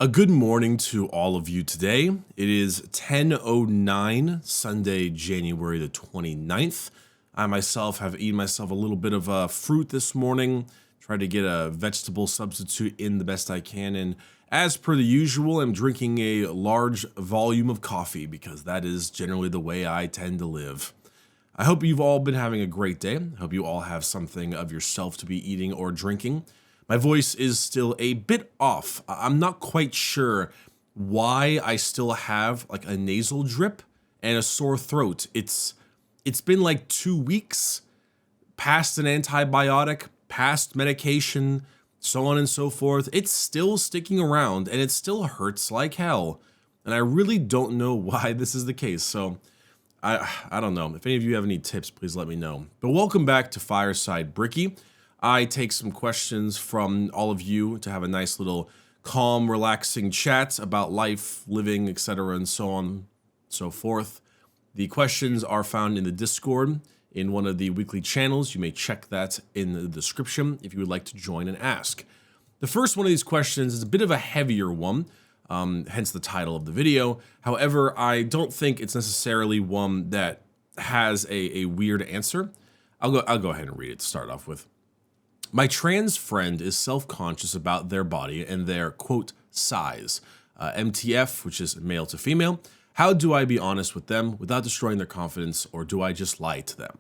A good morning to all of you today. It is 10:09, Sunday, January the 29th. I myself have eaten myself a little bit of fruit this morning, tried to get a vegetable substitute in the best I can, and as per the usual, I'm drinking a large volume of coffee because that is generally the way I tend to live. I hope you've all been having a great day. I hope you all have something of yourself to be eating or drinking. My voice is still a bit off. I'm not quite sure why I still have like a nasal drip and a sore throat. It's been like 2 weeks past an antibiotic, past medication, so on and so forth. It's still sticking around and it still hurts like hell. And I really don't know why this is the case. So I don't know. If any of you have any tips, please let me know. But welcome back to Fireside Bricky. I take some questions from all of you to have a nice little calm, relaxing chat about life, living, etc., and so on and so forth. The questions are found in the Discord in one of the weekly channels. You may check that in the description if you would like to join and ask. The first one of these questions is a bit of a heavier one, hence the title of the video. However, I don't think it's necessarily one that has a weird answer. I'll go ahead and read it to start off with. My trans friend is self-conscious about their body and their, quote, size, MTF, which is male to female. How do I be honest with them without destroying their confidence, or do I just lie to them?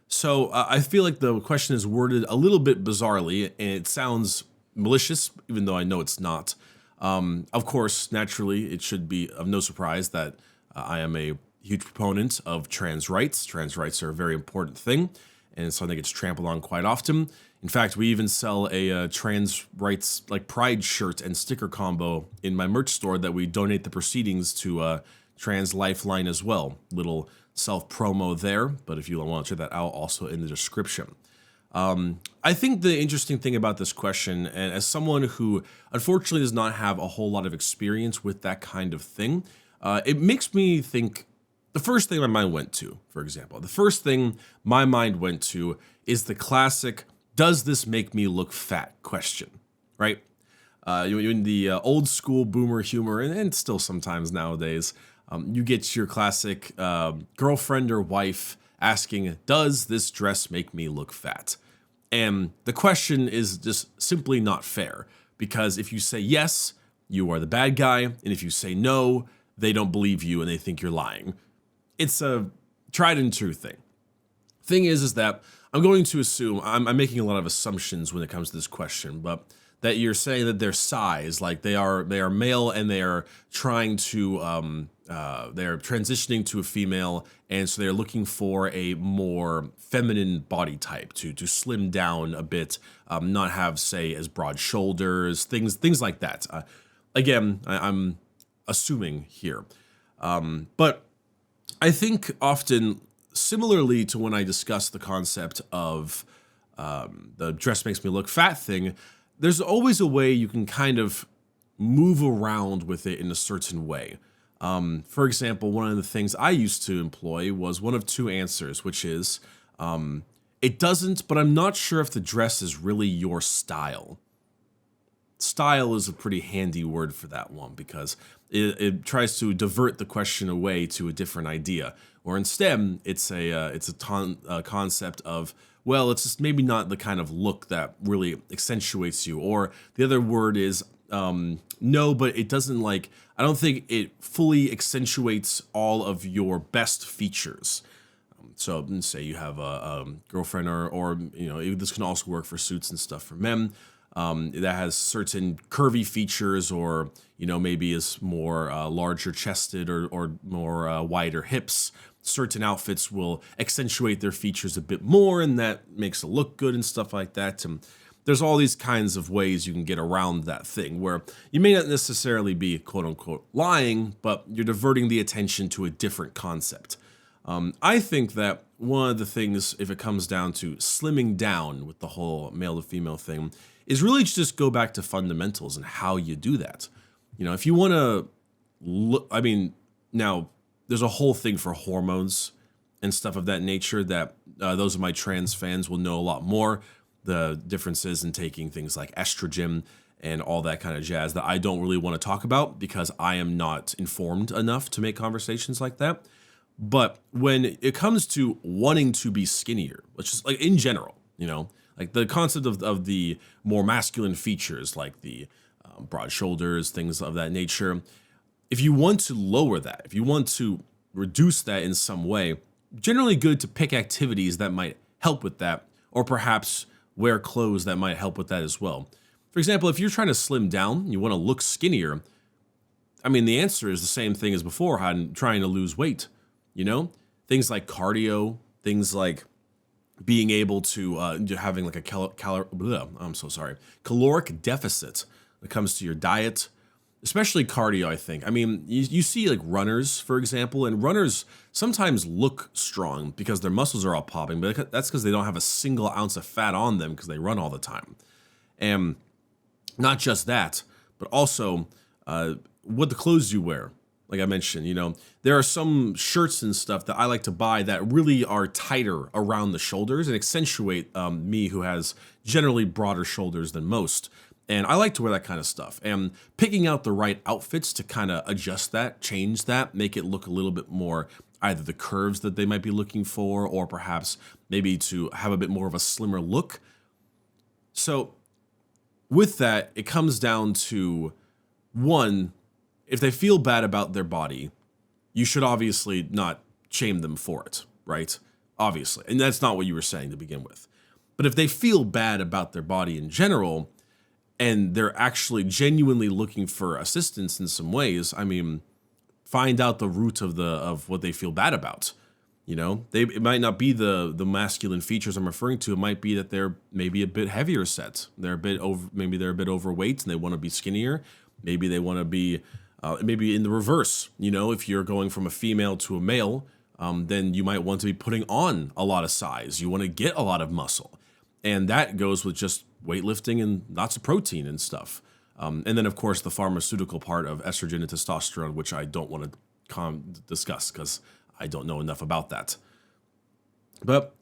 So I feel like the question is worded a little bit bizarrely, and it sounds malicious, even though I know it's not. Of course, naturally, it should be of no surprise that I am a huge proponent of trans rights. Trans rights are a very important thing, and it's something that gets trampled on quite often. In fact, we even sell a trans rights like pride shirt and sticker combo in my merch store that we donate the proceedings to Trans Lifeline as well. Little self-promo there, but if you want to check that out, also in the description. I think the interesting thing about this question, and as someone who unfortunately does not have a whole lot of experience with that kind of thing, it makes me think. The first thing my mind went to, for example, the first thing my mind went to is the classic, does this make me look fat question, right? In the old school boomer humor, and still sometimes nowadays, you get your classic girlfriend or wife asking, does this dress make me look fat? And the question is just simply not fair, because if you say yes, you are the bad guy, and if you say no, they don't believe you and they think you're lying. It's a tried and true thing. Thing is that I'm going to assume, I'm making a lot of assumptions when it comes to this question, but that you're saying that their size, like they are male and they are trying to, they're transitioning to a female, and so they're looking for a more feminine body type to slim down a bit, not have, say, as broad shoulders, things like that. Again, I'm assuming here, but I think often, similarly to when I discuss the concept of the dress makes me look fat thing, there's always a way you can kind of move around with it in a certain way. For example, one of the things I used to employ was one of two answers, which is, it doesn't, but I'm not sure if the dress is really your style. Style is a pretty handy word for that one because it tries to divert the question away to a different idea. Or in STEM, it's a concept of, well, it's just maybe not the kind of look that really accentuates you. Or the other word is no, but it doesn't I don't think it fully accentuates all of your best features. So say you have a girlfriend or this can also work for suits and stuff for men. That has certain curvy features, or maybe is more larger chested or more wider hips. Certain outfits will accentuate their features a bit more, and that makes it look good and stuff like that. And there's all these kinds of ways you can get around that thing where you may not necessarily be quote unquote lying, but you're diverting the attention to a different concept. I think that one of the things, if it comes down to slimming down with the whole male to female thing, is really to just go back to fundamentals and how you do that. If you want to look, now there's a whole thing for hormones and stuff of that nature that those of my trans fans will know a lot more. The differences in taking things like estrogen and all that kind of jazz that I don't really want to talk about because I am not informed enough to make conversations like that. But when it comes to wanting to be skinnier, which is like in general, like the concept of the more masculine features, like the broad shoulders, things of that nature, if you want to lower that, if you want to reduce that in some way, generally good to pick activities that might help with that, or perhaps wear clothes that might help with that as well. For example, if you're trying to slim down, you want to look skinnier, I mean, the answer is the same thing as before, trying to lose weight, Things like cardio, things like being able to, having like a caloric deficit when it comes to your diet, especially cardio, I think. I mean, you see like runners, for example, and runners sometimes look strong because their muscles are all popping, but that's because they don't have a single ounce of fat on them because they run all the time. And not just that, but also what the clothes you wear. Like I mentioned, there are some shirts and stuff that I like to buy that really are tighter around the shoulders and accentuate me, who has generally broader shoulders than most. And I like to wear that kind of stuff. And picking out the right outfits to kind of adjust that, change that, make it look a little bit more either the curves that they might be looking for, or perhaps maybe to have a bit more of a slimmer look. So with that, it comes down to, one, if they feel bad about their body, you should obviously not shame them for it, right? Obviously. And that's not what you were saying to begin with. But if they feel bad about their body in general, and they're actually genuinely looking for assistance in some ways, I mean, find out the root of what they feel bad about. It might not be the masculine features I'm referring to. It might be that they're maybe a bit heavier set. Maybe they're a bit overweight and they want to be skinnier. Maybe they want to be maybe in the reverse. If you're going from a female to a male, then you might want to be putting on a lot of size. You want to get a lot of muscle. And that goes with just weightlifting and lots of protein and stuff. And then, of course, the pharmaceutical part of estrogen and testosterone, which I don't want to discuss because I don't know enough about that. But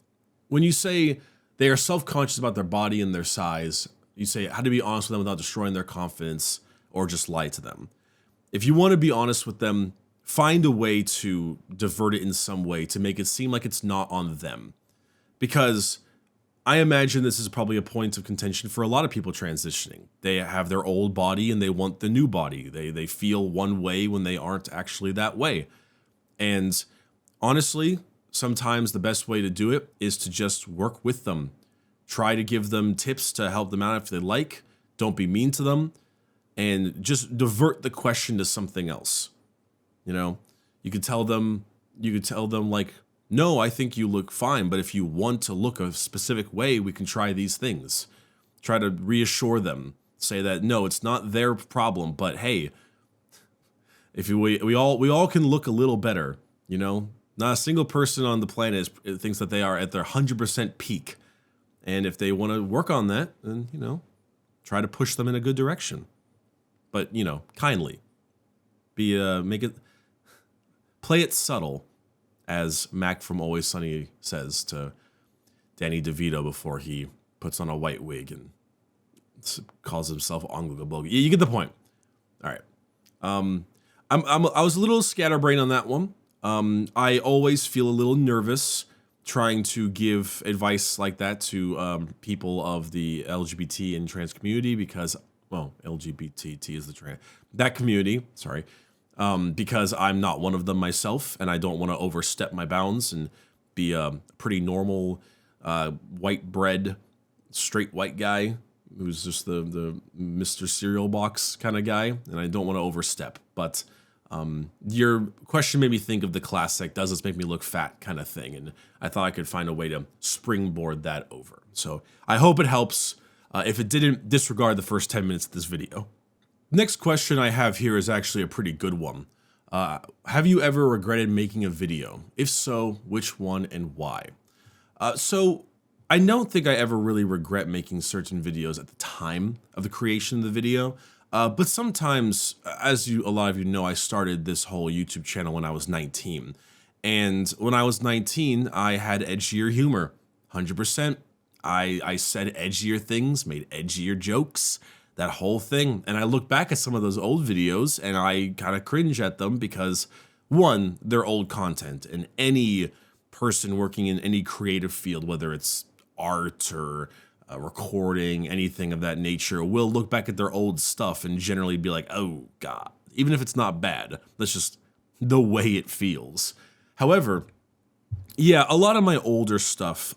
when you say they are self-conscious about their body and their size, you say how to be honest with them without destroying their confidence or just lie to them. If you want to be honest with them, find a way to divert it in some way to make it seem like it's not on them. Because I imagine this is probably a point of contention for a lot of people transitioning. They have their old body and they want the new body. They feel one way when they aren't actually that way. And honestly, sometimes the best way to do it is to just work with them. Try to give them tips to help them out if they like. Don't be mean to them. And just divert the question to something else. You could tell them like, no, I think you look fine, but if you want to look a specific way, we can try these things. Try to reassure them. Say that, no, it's not their problem, but hey, if we all can look a little better, Not a single person on the planet thinks that they are at their 100% peak. And if they want to work on that, then, try to push them in a good direction. But, kindly. Play it subtle, as Mac from Always Sunny says to Danny DeVito before he puts on a white wig and calls himself Ongle Bogey. You get the point. All right. I was a little scatterbrained on that one. I always feel a little nervous trying to give advice like that to people of the LGBT and trans community because, LGBTT is that community, sorry. Because I'm not one of them myself, and I don't want to overstep my bounds and be a pretty normal, white bread, straight white guy who's just the Mr. Cereal Box kind of guy, and I don't want to overstep. But your question made me think of the classic, does this make me look fat kind of thing, and I thought I could find a way to springboard that over. So I hope it helps. If it didn't, disregard the first 10 minutes of this video. Next question I have here is actually a pretty good one. Have you ever regretted making a video? If so, which one and why? So I don't think I ever really regret making certain videos at the time of the creation of the video. But sometimes, as a lot of you know, I started this whole YouTube channel when I was 19. And when I was 19, I had edgier humor, 100%. I said edgier things, made edgier jokes. that whole thing. And I look back at some of those old videos and I kind of cringe at them because, one, they're old content, and any person working in any creative field, whether it's art or recording, anything of that nature, will look back at their old stuff and generally be like, oh God, even if it's not bad, that's just the way it feels. However, yeah, a lot of my older stuff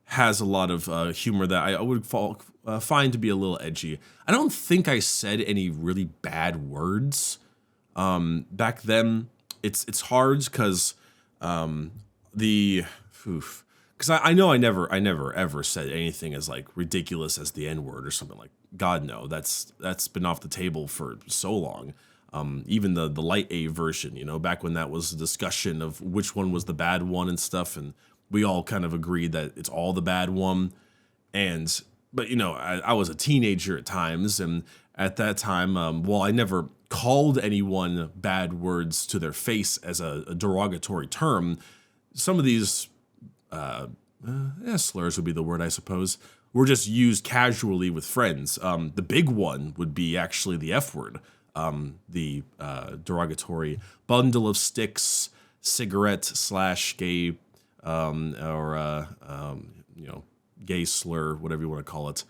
has a lot of humor that I would find to be a little edgy. I don't think I said any really bad words back then. It's hard because because I know I never ever said anything as like ridiculous as the N-word or something. Like, God no, that's been off the table for so long. Even the light A version, back when that was a discussion of which one was the bad one and stuff, and we all kind of agreed that it's all the bad one. But I was a teenager at times, and at that time, while I never called anyone bad words to their face as a derogatory term, some of these slurs would be the word, I suppose, were just used casually with friends. The big one would be actually the F word. The derogatory bundle of sticks, cigarette / gay, gay slur, whatever you want to call it.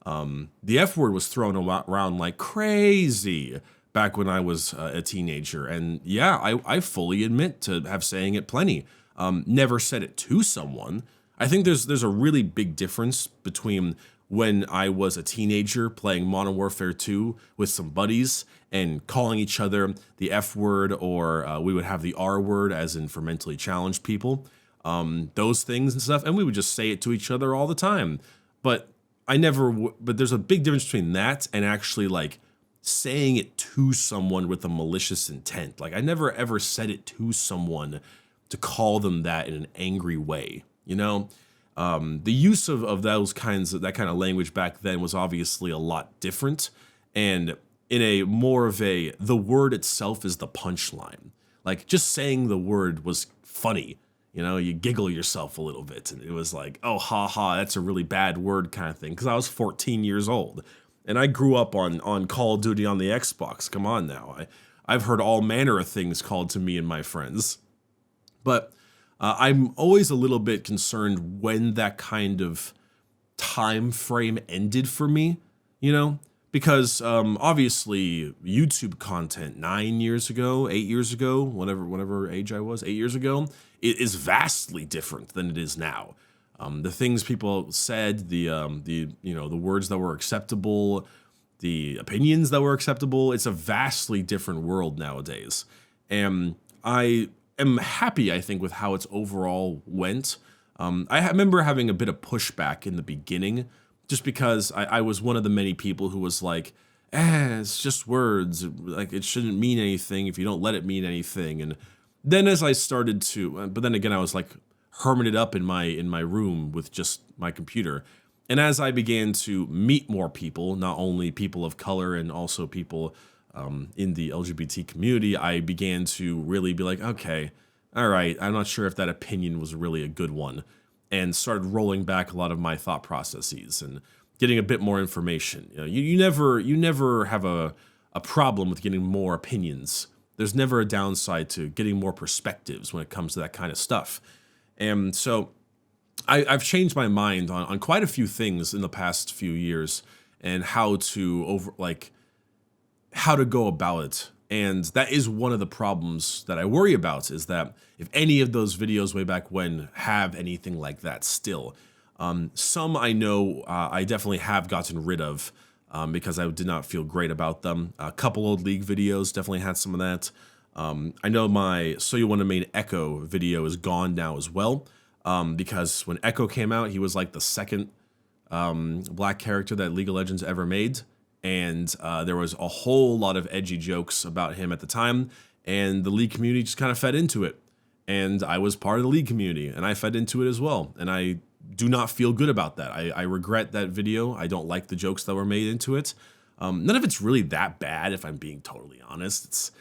The F word was thrown around like crazy back when I was a teenager. And yeah, I fully admit to have saying it plenty. Never said it to someone. I think there's a really big difference between when I was a teenager playing Modern Warfare 2 with some buddies and calling each other the F word, or we would have the R word, as in for mentally challenged people, those things and stuff, and we would just say it to each other all the time. But but there's a big difference between that and actually like saying it to someone with a malicious intent. Like, I never ever said it to someone to call them that in an angry way, The use of that kind of language back then was obviously a lot different, and in a more of the word itself is the punchline. Like, just saying the word was funny, you giggle yourself a little bit, and it was like, oh, ha ha, that's a really bad word kind of thing, because I was 14 years old, and I grew up on Call of Duty on the Xbox. Come on now, I've heard all manner of things called to me and my friends. But I'm always a little bit concerned when that kind of time frame ended for me, because obviously YouTube content 9 years ago, 8 years ago, whatever age I was, 8 years ago, it is vastly different than it is now. The things people said, the words that were acceptable, the opinions that were acceptable, it's a vastly different world nowadays. And I am happy, I think, with how it's overall went. I remember having a bit of pushback in the beginning, just because I was one of the many people who was like, it's just words, like it shouldn't mean anything if you don't let it mean anything. And then as I started to, but then again, I was like hermited up in my room with just my computer. And as I began to meet more people, not only people of color and also people in the LGBT community, I began to really be like, okay, all right, I'm not sure if that opinion was really a good one, and started rolling back a lot of my thought processes and getting a bit more information. You never have a problem with getting more opinions. There's never a downside to getting more perspectives when it comes to that kind of stuff. And so I've changed my mind on quite a few things in the past few years, and how to go about it. And that is one of the problems that I worry about, is that if any of those videos way back when have anything like that still, some I know I definitely have gotten rid of because I did not feel great about them. A couple old League videos definitely had some of that. I know my So You Want to Main Echo video is gone now as well, because when Echo came out, he was like the second black character that League of Legends ever made. And there was a whole lot of edgy jokes about him at the time, and the League community just kind of fed into it. And I was part of the League community, and I fed into it as well. And I do not feel good about that. I regret that video. I don't like the jokes that were made into it. None of it's really that bad, if I'm being totally honest.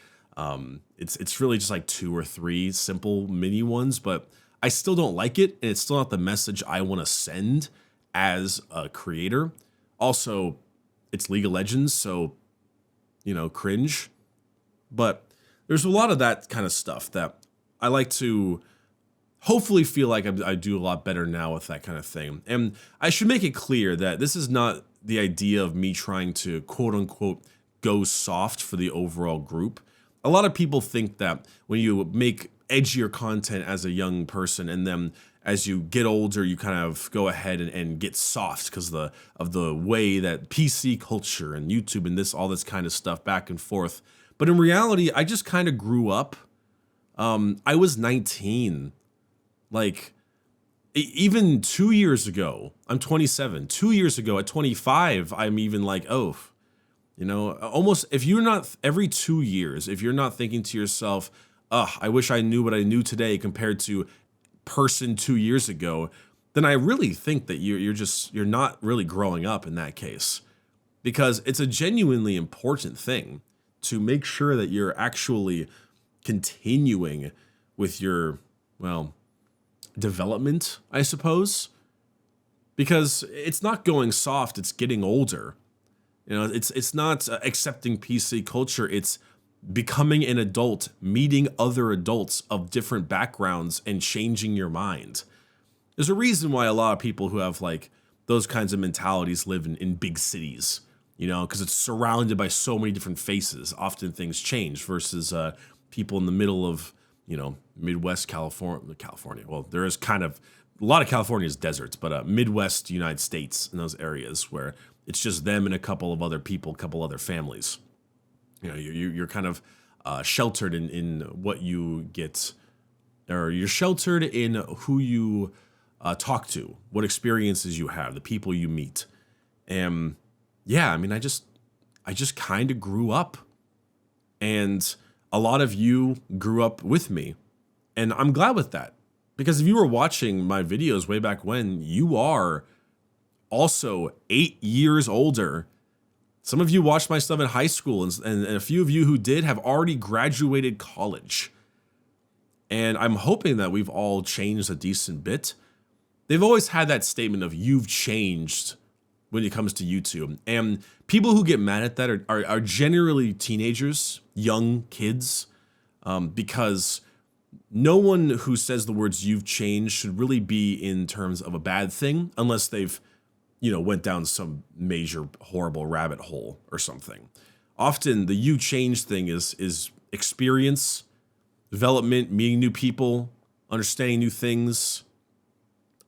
It's really just like 2 or 3 simple mini ones, but I still don't like it, and it's still not the message I want to send as a creator. Also, it's League of Legends, so, cringe. But there's a lot of that kind of stuff that I like to hopefully feel like I do a lot better now with that kind of thing. And I should make it clear that this is not the idea of me trying to quote unquote go soft for the overall group. A lot of people think that when you make edgier content as a young person and then as you get older, you kind of go ahead and get soft because of the way that PC culture and YouTube and all this kind of stuff back and forth. But in reality, I just kind of grew up. I was 19. Like, even 2 years ago, I'm 27. 2 years ago, at 25, I'm even like, oh, almost if you're not every 2 years, if you're not thinking to yourself, I wish I knew what I knew today compared to person 2 years ago, then I really think that you're not really growing up in that case, because it's a genuinely important thing to make sure that you're actually continuing with your, development, I suppose, because it's not going soft, it's getting older. It's not accepting PC culture, it's becoming an adult, meeting other adults of different backgrounds and changing your mind. There's a reason why a lot of people who have like those kinds of mentalities live in big cities, because it's surrounded by so many different faces. Often things change versus people in the middle of, Midwest California. Well, there is kind of a lot of California is deserts, but Midwest United States in those areas where it's just them and a couple of other people, a couple other families. You're kind of sheltered in what you get, or you're sheltered in who you talk to, what experiences you have, the people you meet. And yeah, I just kind of grew up, and a lot of you grew up with me, and I'm glad with that, because if you were watching my videos way back when, you are also 8 years older. Some of you watched my stuff in high school, and a few of you who did have already graduated college. And I'm hoping that we've all changed a decent bit. They've always had that statement of you've changed when it comes to YouTube. And people who get mad at that are generally teenagers, young kids, because no one who says the words you've changed should really be in terms of a bad thing unless they've went down some major horrible rabbit hole or something. Often the you change thing is experience, development, meeting new people, understanding new things.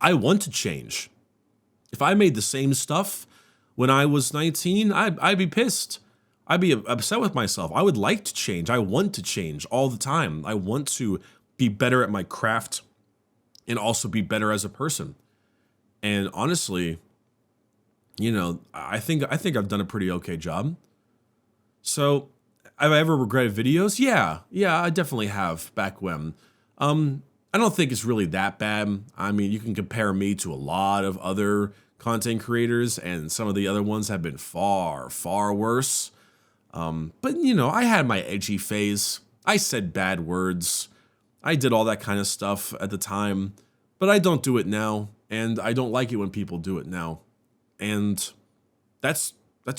I want to change. If I made the same stuff when I was 19, I'd be pissed. I'd be upset with myself. I would like to change. I want to change all the time. I want to be better at my craft and also be better as a person. And honestly, I think I've done a pretty okay job. So, have I ever regretted videos? Yeah, I definitely have back when. I don't think it's really that bad. You can compare me to a lot of other content creators, and some of the other ones have been far, far worse. But I had my edgy phase. I said bad words. I did all that kind of stuff at the time, but I don't do it now, and I don't like it when people do it now. And that's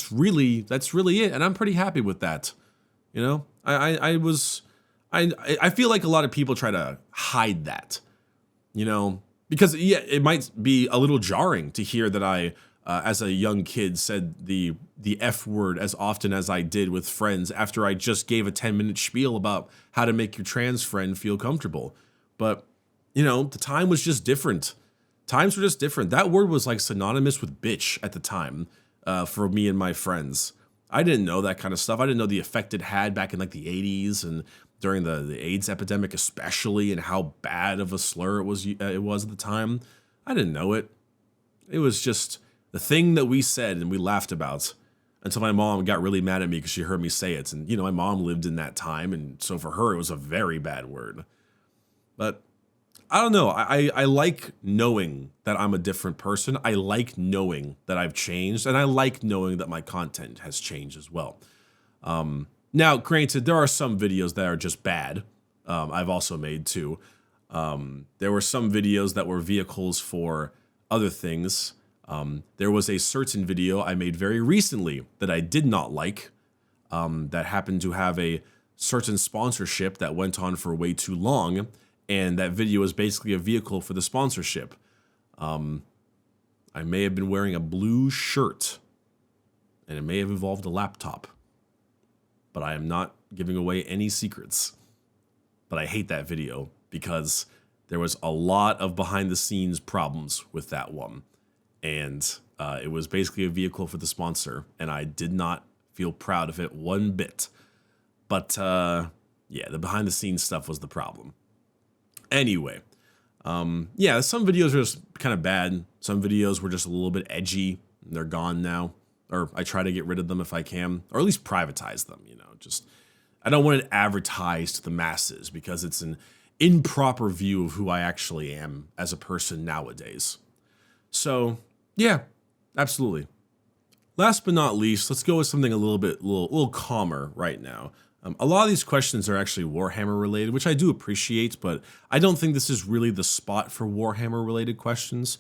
really it, and I'm pretty happy with that. I feel like a lot of people try to hide that, because it might be a little jarring to hear that I, as a young kid, said the F word as often as I did with friends after I just gave a 10-minute spiel about how to make your trans friend feel comfortable. But the time was just different. Times were just different. That word was like synonymous with bitch at the time, for me and my friends. I didn't know that kind of stuff. I didn't know the effect it had back in like the 80s and during the AIDS epidemic especially, and how bad of a slur it was at the time. I didn't know it. It was just the thing that we said and we laughed about until my mom got really mad at me because she heard me say it. And, my mom lived in that time, and so for her it was a very bad word. But I don't know. I like knowing that I'm a different person. I like knowing that I've changed, and I like knowing that my content has changed as well. Now, granted, there are some videos that are just bad. I've also made too. There were some videos that were vehicles for other things. There was a certain video I made very recently that I did not like, that happened to have a certain sponsorship that went on for way too long, and that video was basically a vehicle for the sponsorship. I may have been wearing a blue shirt, and it may have involved a laptop, but I am not giving away any secrets. But I hate that video because there was a lot of behind the scenes problems with that one. And it was basically a vehicle for the sponsor, and I did not feel proud of it one bit. But yeah, the behind the scenes stuff was the problem. Anyway, yeah, some videos are just kind of bad. Some videos were just a little bit edgy. They're gone now. Or I try to get rid of them if I can, or at least privatize them, you know. Just, I don't want it advertised to the masses because it's an improper view of who I actually am as a person nowadays. So, yeah, absolutely. Last but not least, let's go with something a little calmer right now. A lot of these questions are actually Warhammer related, which I do appreciate, but I don't think this is really the spot for Warhammer related questions.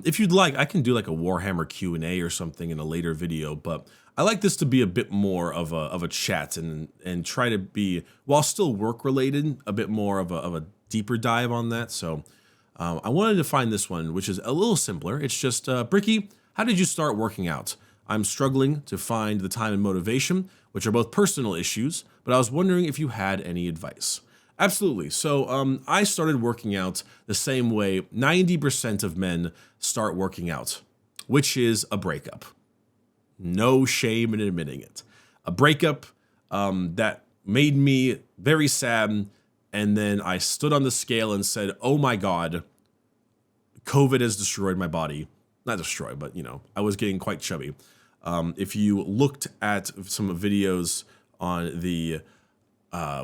If you'd like, I can do like a Warhammer Q&A or something in a later video, but I like this to be a bit more of a chat and try to be, while still work related, a bit more of a deeper dive on that. So I wanted to find this one, which is a little simpler. It's just, Bricky, how did you start working out? I'm struggling to find the time and motivation, which are both personal issues, but I was wondering if you had any advice. Absolutely. So I started working out the same way 90% of men start working out, which is a breakup. No shame in admitting it. A breakup that made me very sad, and then I stood on the scale and said, oh my God, COVID has destroyed my body. Not destroyed, but, you know, I was getting quite chubby. If you looked at some videos on the, I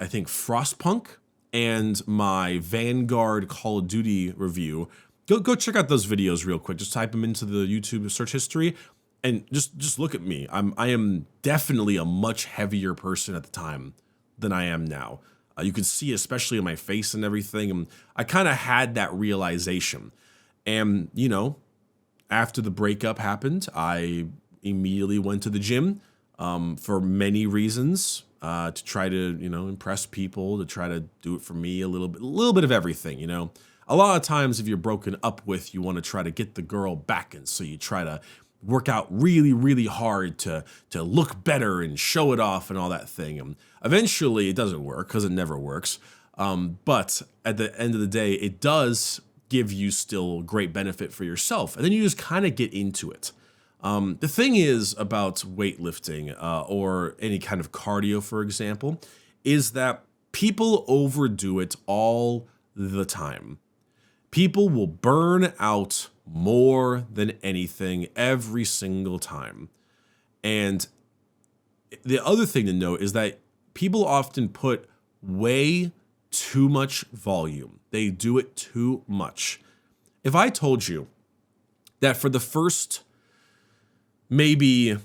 think Frostpunk and my Vanguard Call of Duty review, go check out those videos real quick. Just type them into the YouTube search history and just look at me. I am definitely a much heavier person at the time than I am now. You can see, especially in my face and everything. And I kind of had that realization. And, you know, after the breakup happened, I immediately went to the gym for many reasons, to try to, you know, impress people, to try to do it for me a little bit of everything, you know. A lot of times if you're broken up with, you want to try to get the girl back, and so you try to work out really, really hard to look better and show it off and all that thing. And eventually it doesn't work because it never works. But at the end of the day, it does give you still great benefit for yourself. And then you just kind of get into it. The thing is about weightlifting or any kind of cardio, for example, is that people overdo it all the time. People will burn out more than anything every single time. And the other thing to note is that people often put way too much volume. They do it too much. If I told you that for the first maybe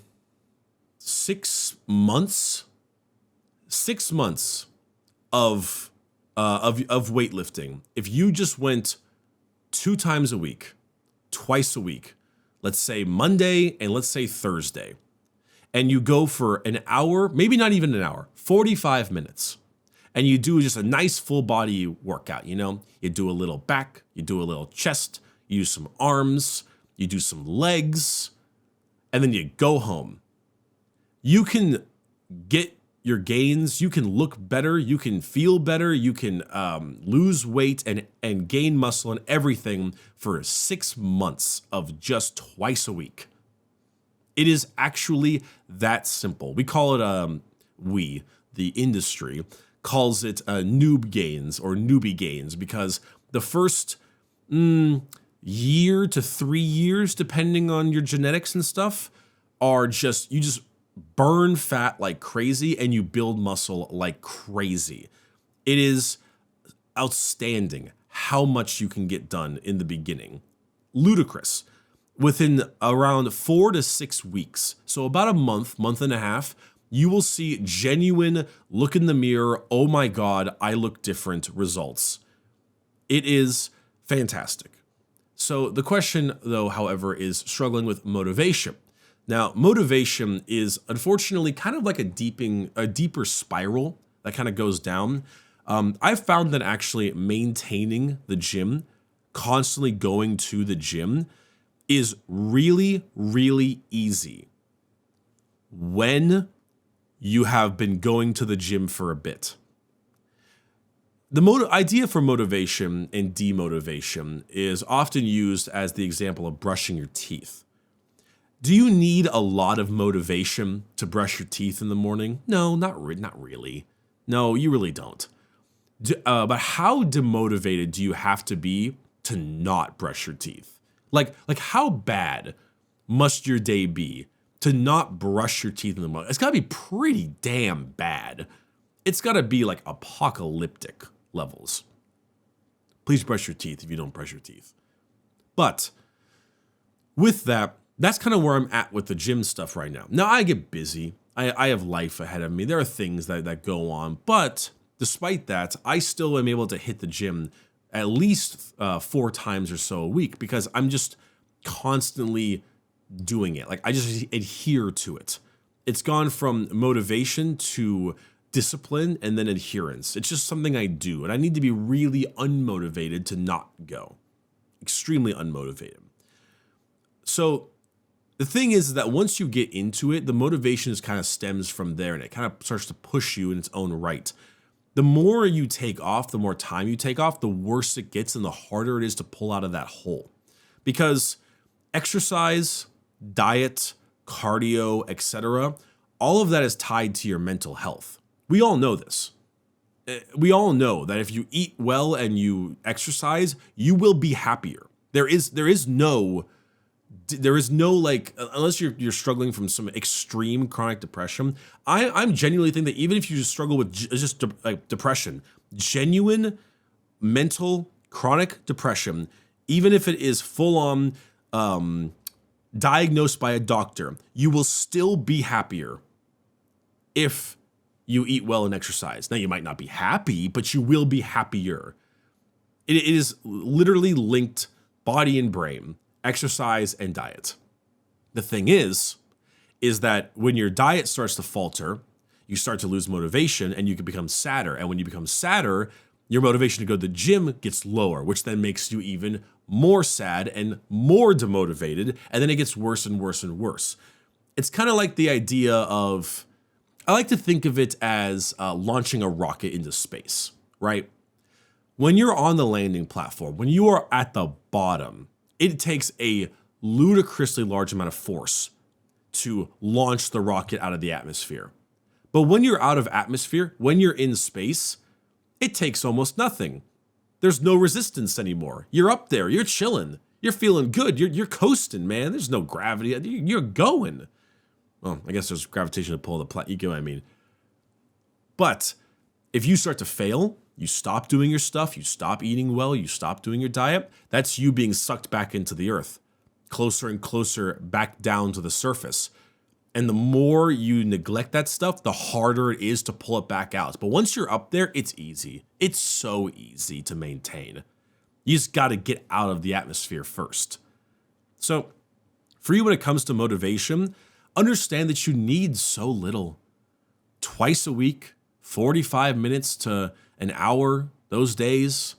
6 months of weightlifting, if you just went 2 times a week, twice a week, let's say Monday and let's say Thursday, and you go for an hour, maybe not even an hour, 45 minutes, and you do just a nice full body workout, you know, you do a little back, you do a little chest, you do some arms, you do some legs, and then you go home. You can get your gains, you can look better, you can feel better, you can lose weight and gain muscle and everything for 6 months of just twice a week. It is actually that simple. We call it, the industry, calls it noob gains or newbie gains, because the first year to 3 years, depending on your genetics and stuff, are just, you just burn fat like crazy and you build muscle like crazy. It is outstanding how much you can get done in the beginning. Ludicrous. Within around 4 to 6 weeks, so about a month and a half, you will see genuine look in the mirror, oh my God, I look different results. It is fantastic. So the question, though, however, is struggling with motivation. Now, motivation is unfortunately kind of like a deeper spiral that kind of goes down. I've found that actually maintaining the gym, constantly going to the gym, is really, really easy when you have been going to the gym for a bit. The idea for motivation and demotivation is often used as the example of brushing your teeth. Do you need a lot of motivation to brush your teeth in the morning? No, not really. No, you really don't. But how demotivated do you have to be to not brush your teeth? Like how bad must your day be to not brush your teeth in the morning? It's got to be pretty damn bad. It's got to be like apocalyptic levels. Please brush your teeth if you don't brush your teeth. But with that, that's kind of where I'm at with the gym stuff right now. Now, I get busy. I have life ahead of me. There are things that go on. But despite that, I still am able to hit the gym at least 4 times or so a week because I'm just constantly doing it. Like I just adhere to it. It's gone from motivation to discipline and then adherence. It's just something I do. And I need to be really unmotivated to not go. Extremely unmotivated. So the thing is that once you get into it, the motivation just kind of stems from there and it kind of starts to push you in its own right. The more you take off, the more time you take off, the worse it gets and the harder it is to pull out of that hole. Because exercise, diet, cardio, etc., all of that is tied to your mental health. We all know this. We all know that if you eat well and you exercise, you will be happier. There is no like, unless you're struggling from some extreme chronic depression. I'm genuinely think that even if you just struggle with just like depression, genuine mental chronic depression, even if it is full on diagnosed by a doctor, you will still be happier if you eat well and exercise. Now, you might not be happy, but you will be happier. It is literally linked, body and brain, exercise and diet. The thing is that when your diet starts to falter, you start to lose motivation and you can become sadder. And when you become sadder, your motivation to go to the gym gets lower, which then makes you even more sad and more demotivated. And then it gets worse and worse and worse. It's kind of like the idea of, I like to think of it as launching a rocket into space, right? When you're on the landing platform, when you are at the bottom, it takes a ludicrously large amount of force to launch the rocket out of the atmosphere. But when you're out of atmosphere, when you're in space, it takes almost nothing. There's no resistance anymore. You're up there, you're chilling, you're feeling good, you're coasting, man. There's no gravity, you're going. Well, I guess there's gravitation to pull the planet, you get what I mean. But if you start to fail, you stop doing your stuff, you stop eating well, you stop doing your diet, that's you being sucked back into the earth, closer and closer back down to the surface. And the more you neglect that stuff, the harder it is to pull it back out. But once you're up there, it's easy. It's so easy to maintain. You just got to get out of the atmosphere first. So for you, when it comes to motivation, understand that you need so little. Twice a week, 45 minutes to an hour, those days,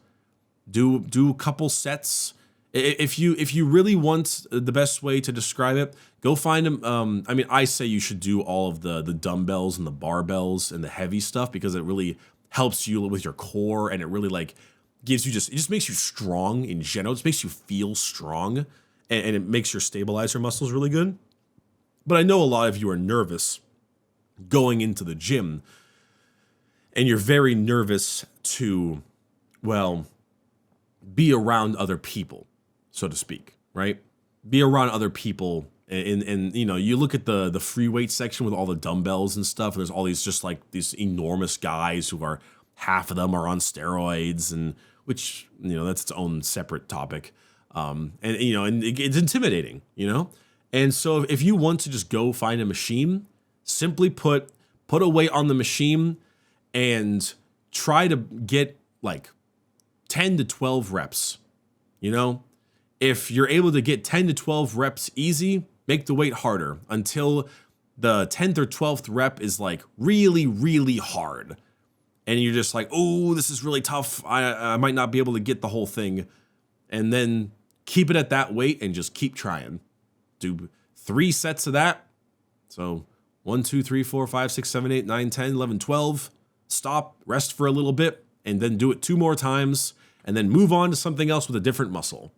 do a couple sets. If you really want the best way to describe it, go find them. I mean, I say you should do all of the dumbbells and the barbells and the heavy stuff because it really helps you with your core and it really like gives you it just makes you strong in general. It just makes you feel strong and it makes your stabilizer muscles really good. But I know a lot of you are nervous going into the gym and you're very nervous to, well, be around other people, so to speak, right? Be around other people and you know, you look at the free weight section with all the dumbbells and stuff, and there's all these just like these enormous guys who are, half of them are on steroids, and which, you know, that's its own separate topic. And you know, and it's intimidating, you know? And so if you want to just go find a machine, simply put a weight on the machine and try to get like 10 to 12 reps, you know? If you're able to get 10 to 12 reps easy, make the weight harder until the 10th or 12th rep is like really, really hard. And you're just like, oh, this is really tough. I might not be able to get the whole thing. And then keep it at that weight and just keep trying. Do 3 sets of that. So 1, 2, 3, 4, 5, 6, 7, 8, 9, 10, 11, 12. Stop, rest for a little bit, and then do it 2 more times. And then move on to something else with a different muscle.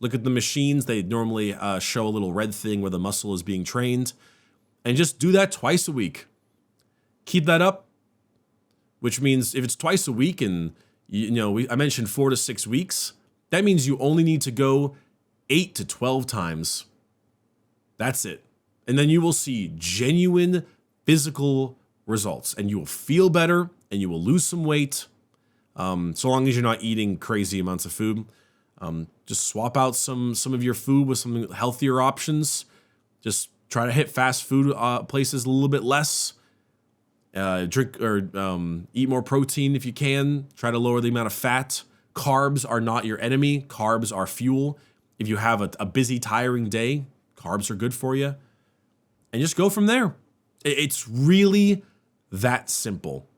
Look at the machines. They normally show a little red thing where the muscle is being trained. And just do that twice a week. Keep that up. Which means if it's twice a week and, I mentioned 4 to 6 weeks, that means you only need to go 8 to 12 times. That's it. And then you will see genuine physical results. And you will feel better and you will lose some weight. So long as you're not eating crazy amounts of food. Just swap out some of your food with some healthier options. Just try to hit fast food places a little bit less. Drink or eat more protein if you can. Try to lower the amount of fat. Carbs are not your enemy. Carbs are fuel. If you have a busy, tiring day, carbs are good for you. And just go from there. It's really that simple.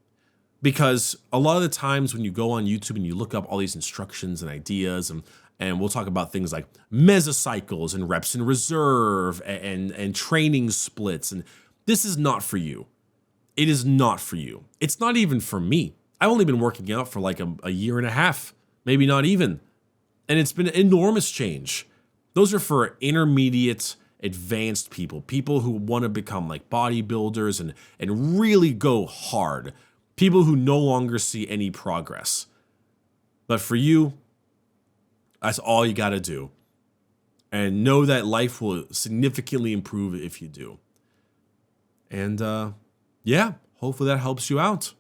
Because a lot of the times when you go on YouTube and you look up all these instructions and ideas, and we'll talk about things like mesocycles and reps in reserve and training splits, and this is not for you. It is not for you. It's not even for me. I've only been working out for like a year and a half, maybe not even. And it's been an enormous change. Those are for intermediate, advanced people who want to become like bodybuilders and really go hard. People who no longer see any progress. But for you, that's all you got to do. And know that life will significantly improve if you do. And yeah, hopefully that helps you out.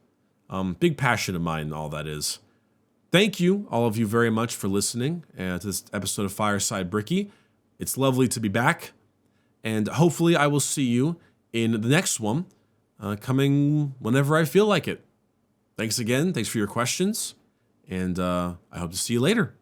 Big passion of mine, all that is. Thank you, all of you, very much for listening to this episode of Fireside Bricky. It's lovely to be back. And hopefully I will see you in the next one, coming whenever I feel like it. Thanks again. Thanks for your questions. And I hope to see you later.